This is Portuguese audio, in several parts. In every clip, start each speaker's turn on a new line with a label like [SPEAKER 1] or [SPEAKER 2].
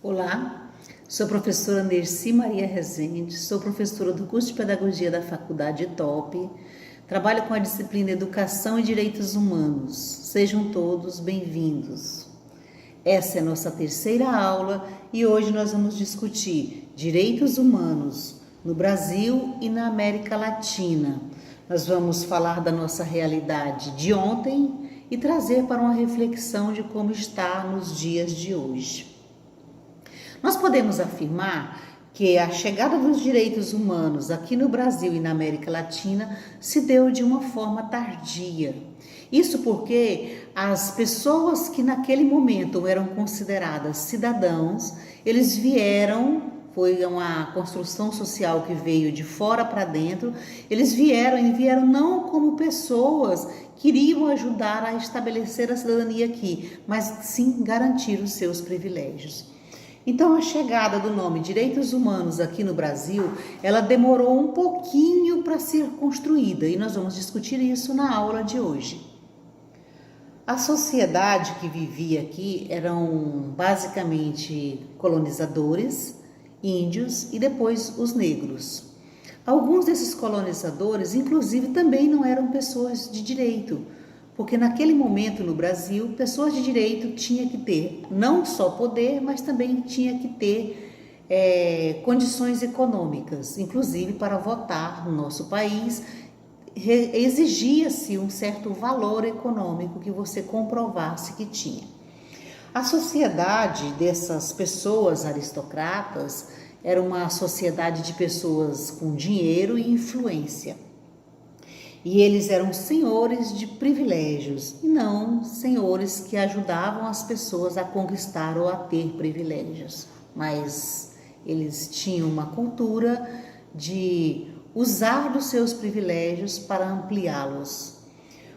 [SPEAKER 1] Olá, sou a professora Nerci Maria Rezende, sou professora do curso de Pedagogia da Faculdade ETOP, trabalho com a disciplina Educação e Direitos Humanos. Sejam todos bem-vindos. Essa é a nossa terceira aula e hoje nós vamos discutir direitos humanos no Brasil e na América Latina. Nós vamos falar da nossa realidade de ontem e trazer para uma reflexão de como está nos dias de hoje. Nós podemos afirmar que a chegada dos direitos humanos aqui no Brasil e na América Latina se deu de uma forma tardia. Isso porque as pessoas que naquele momento eram consideradas cidadãos, eles vieram, foi uma construção social que veio de fora para dentro, eles vieram não como pessoas que iriam ajudar a estabelecer a cidadania aqui, mas sim garantir os seus privilégios. Então, a chegada do nome Direitos Humanos aqui no Brasil, ela demorou um pouquinho para ser construída e nós vamos discutir isso na aula de hoje. A sociedade que vivia aqui eram basicamente colonizadores, índios e depois os negros. Alguns desses colonizadores, inclusive, também não eram pessoas de direito, porque naquele momento no Brasil, pessoas de direito tinham que ter não só poder, mas também tinha que ter condições econômicas, inclusive para votar no nosso país, exigia-se um certo valor econômico que você comprovasse que tinha. A sociedade dessas pessoas aristocratas era uma sociedade de pessoas com dinheiro e influência. E eles eram senhores de privilégios e não senhores que ajudavam as pessoas a conquistar ou a ter privilégios. Mas eles tinham uma cultura de usar dos seus privilégios para ampliá-los.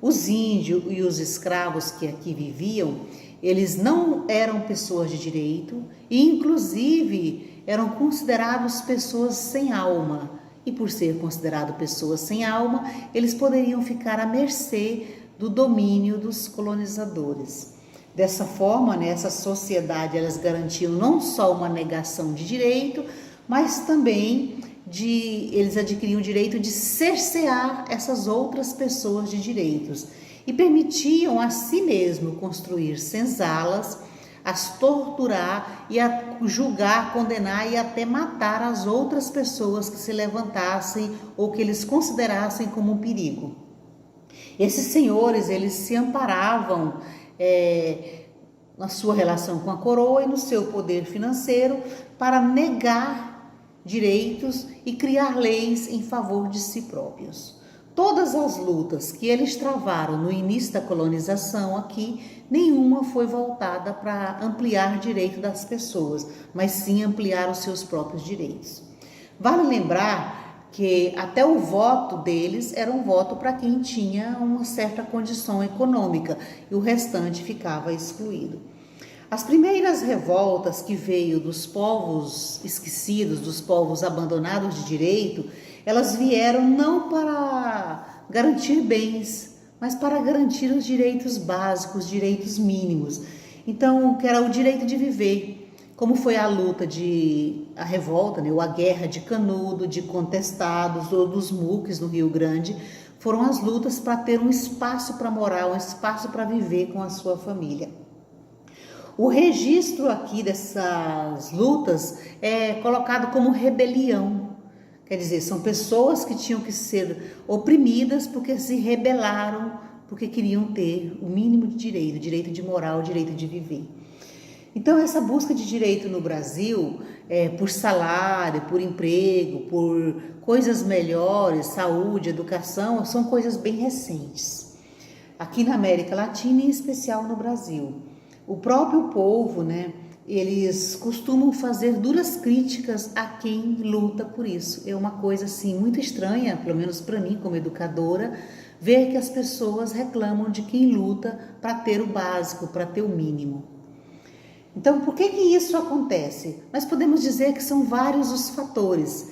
[SPEAKER 1] Os índios e os escravos que aqui viviam, eles não eram pessoas de direito e inclusive eram considerados pessoas sem alma. E por ser considerado pessoas sem alma, eles poderiam ficar à mercê do domínio dos colonizadores. Dessa forma, nessa sociedade, elas garantiam não só uma negação de direito, mas também eles adquiriam o direito de cercear essas outras pessoas de direitos e permitiam a si mesmo construir senzalas, as torturar e a julgar, condenar e até matar as outras pessoas que se levantassem ou que eles considerassem como um perigo. Esses senhores, eles se amparavam na sua relação com a coroa e no seu poder financeiro para negar direitos e criar leis em favor de si próprios. Todas as lutas que eles travaram no início da colonização aqui, nenhuma foi voltada para ampliar direito das pessoas, mas sim ampliar os seus próprios direitos. Vale lembrar que até o voto deles era um voto para quem tinha uma certa condição econômica e o restante ficava excluído. As primeiras revoltas que veio dos povos esquecidos, dos povos abandonados de direito, elas vieram não para garantir bens, mas para garantir os direitos básicos, direitos mínimos. Então, que era o direito de viver, como foi a luta a revolta, ou a guerra de Canudo, de Contestados, ou dos muques no Rio Grande, foram as lutas para ter um espaço para morar, um espaço para viver com a sua família. O registro aqui dessas lutas é colocado como rebelião. Quer dizer, são pessoas que tinham que ser oprimidas porque se rebelaram, porque queriam ter o mínimo de direito, direito de moral, direito de viver. Então, essa busca de direito no Brasil, por salário, por emprego, por coisas melhores, saúde, educação, são coisas bem recentes. Aqui na América Latina e em especial no Brasil. O próprio povo, eles costumam fazer duras críticas a quem luta por isso. É uma coisa assim muito estranha, pelo menos para mim como educadora, ver que as pessoas reclamam de quem luta para ter o básico, para ter o mínimo. Então, por que isso acontece? Nós podemos dizer que são vários os fatores.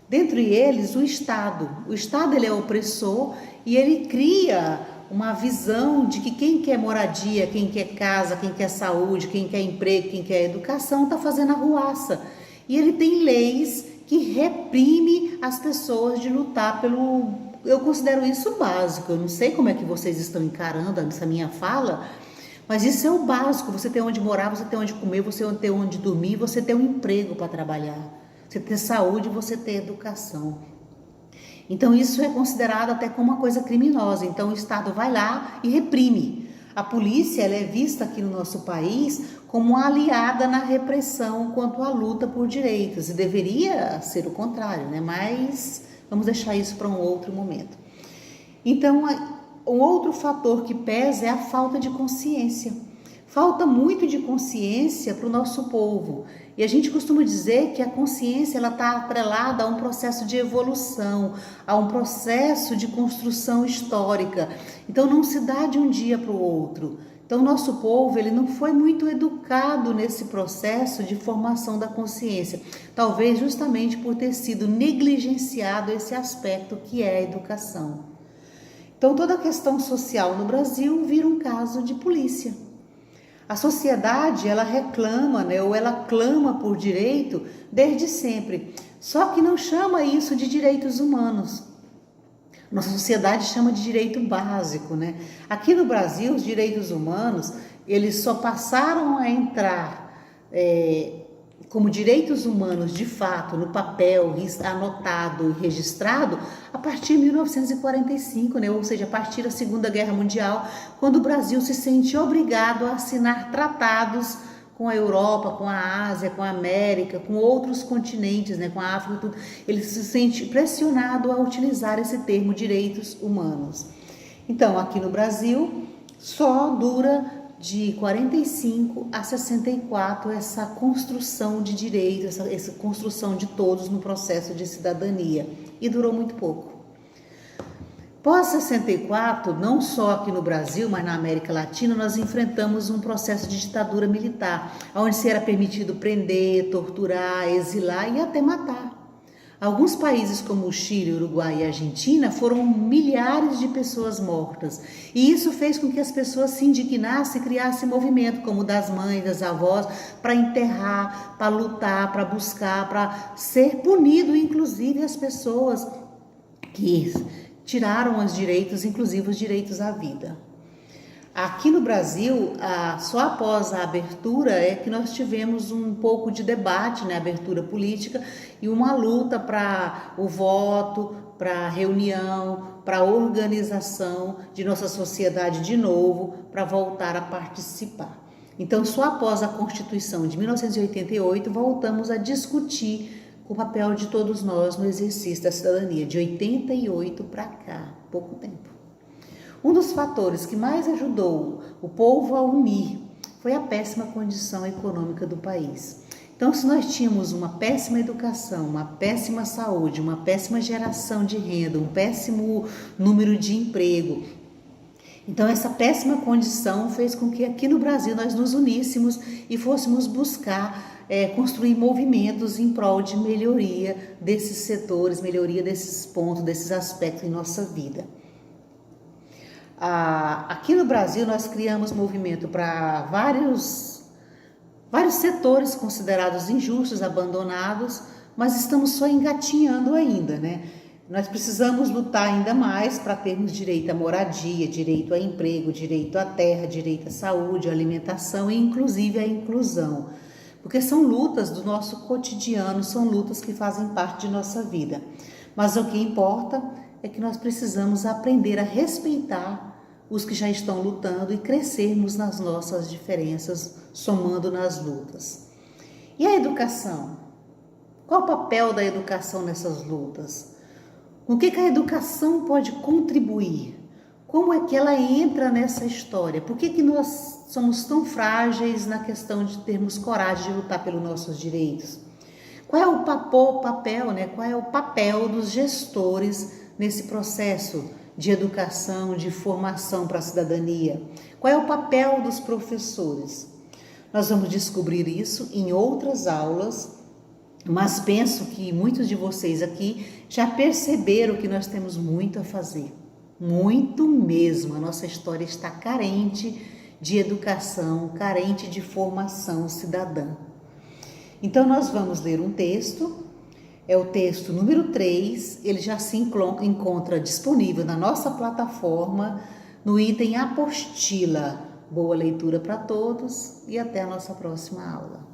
[SPEAKER 1] Dentre eles, o Estado. O Estado ele é opressor e ele cria uma visão de que quem quer moradia, quem quer casa, quem quer saúde, quem quer emprego, quem quer educação, está fazendo arruaça. E ele tem leis que reprime as pessoas de lutar pelo... Eu considero isso básico. Eu não sei como é que vocês estão encarando essa minha fala, mas isso é o básico. Você tem onde morar, você tem onde comer, você tem onde dormir, você tem um emprego para trabalhar, você tem saúde, você tem educação. Então isso é considerado até como uma coisa criminosa. Então o Estado vai lá e reprime. A polícia, ela é vista aqui no nosso país como uma aliada na repressão quanto à luta por direitos, e deveria ser o contrário, né? Mas vamos deixar isso para um outro momento. Então, um outro fator que pesa é a falta de consciência. Falta muito de consciência para o nosso povo. E a gente costuma dizer que a consciência está atrelada a um processo de evolução, a um processo de construção histórica. Então não se dá de um dia para o outro. Então o nosso povo ele não foi muito educado nesse processo de formação da consciência. Talvez justamente por ter sido negligenciado esse aspecto que é a educação. Então toda a questão social no Brasil vira um caso de polícia. A sociedade, ela reclama, né, ou ela clama por direito desde sempre, só que não chama isso de direitos humanos. Nossa sociedade chama de direito básico, né? Aqui no Brasil, os direitos humanos, eles só passaram a entrar como direitos humanos de fato no papel anotado e registrado a partir de 1945, né? Ou seja, a partir da Segunda Guerra Mundial, quando o Brasil se sente obrigado a assinar tratados com a Europa, com a Ásia, com a América, com outros continentes, né? Com a África, tudo. Ele se sente pressionado a utilizar esse termo direitos humanos. Então, aqui no Brasil, só dura de 45 a 64 essa construção de direitos, essa construção de todos no processo de cidadania, e durou muito pouco. Pós 64, não só aqui no Brasil, mas na América Latina, nós enfrentamos um processo de ditadura militar, onde se era permitido prender, torturar, exilar e até matar. Alguns países como o Chile, Uruguai e Argentina foram milhares de pessoas mortas. E isso fez com que as pessoas se indignassem e criassem movimento, como o das mães, das avós, para enterrar, para lutar, para buscar, para ser punido, inclusive as pessoas que tiraram os direitos, inclusive os direitos à vida. Aqui no Brasil, só após a abertura é que nós tivemos um pouco de debate, né, abertura política, e uma luta para o voto, para a reunião, para a organização de nossa sociedade de novo, para voltar a participar. Então, só após a Constituição de 1988, voltamos a discutir o papel de todos nós no exercício da cidadania, de 88 para cá, pouco tempo. Um dos fatores que mais ajudou o povo a unir foi a péssima condição econômica do país. Então, se nós tínhamos uma péssima educação, uma péssima saúde, uma péssima geração de renda, um péssimo número de emprego, então essa péssima condição fez com que aqui no Brasil nós nos uníssemos e fôssemos buscar construir movimentos em prol de melhoria desses setores, melhoria desses pontos, desses aspectos em nossa vida. Aqui no Brasil nós criamos movimento para vários setores considerados injustos, abandonados, mas estamos só engatinhando ainda, né? Nós precisamos lutar ainda mais para termos direito à moradia, direito a emprego, direito à terra, direito à saúde, à alimentação e inclusive à inclusão. Porque são lutas do nosso cotidiano, são lutas que fazem parte de nossa vida. Mas o que importa é que nós precisamos aprender a respeitar os que já estão lutando e crescermos nas nossas diferenças, somando nas lutas. E a educação? Qual o papel da educação nessas lutas? O que a educação pode contribuir? Como é que ela entra nessa história? Por que nós somos tão frágeis na questão de termos coragem de lutar pelos nossos direitos? Qual é o papel, né? Qual é o papel dos gestores nesse processo de educação, de formação para a cidadania? Qual é o papel dos professores? Nós vamos descobrir isso em outras aulas, mas penso que muitos de vocês aqui já perceberam que nós temos muito a fazer, muito mesmo. A nossa história está carente de educação, carente de formação cidadã. Então, nós vamos ler um texto, é o texto número 3, ele já se encontra disponível na nossa plataforma, no item apostila. Boa leitura para todos e até a nossa próxima aula.